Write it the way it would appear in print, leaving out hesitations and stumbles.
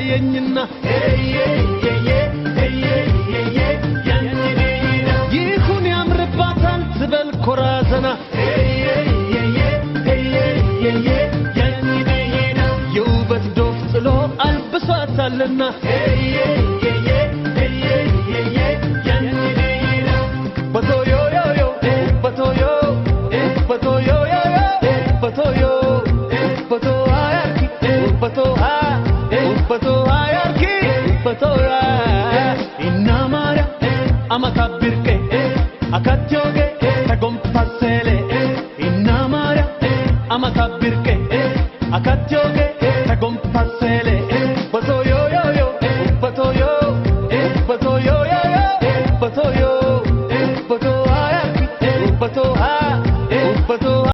ታየኝና ይሁን ያምርባታል ትበል ኮራዘና የውበት ዶፍ ጥሎ አልብሷታልና Amakabirke akatyoge tagompasele inamara amakabirke akatyoge tagompasele batoyo yo yo batoyo batoyo yo yo batoyo batoyo batoyo